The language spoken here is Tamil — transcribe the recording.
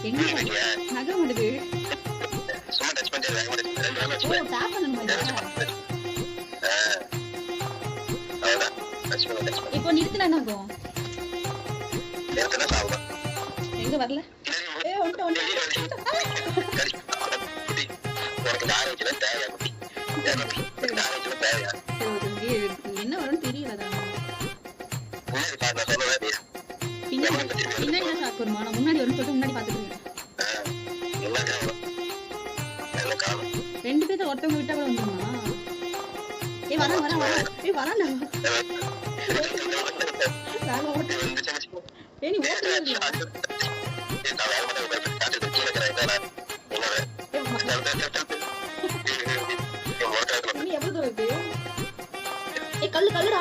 எங்க நகர முடியுது இப்போ நிறுத்தினா என்ன ஆகும்? எங்க வரல என்ன வரும்னு தெரியலடா. பின்னாடி தான் ஷாக் வருமா? நான் முன்னாடி வரும்னு சொல்லிட்டு முன்னாடி பாத்துக்கிறேன். 2 பேர்ல ஒருத்தவங்க விட்டா கூட வந்துருமா? வராண்டா. நீ எவ்வளவு தூரம் இருக்கு? கல்லுடா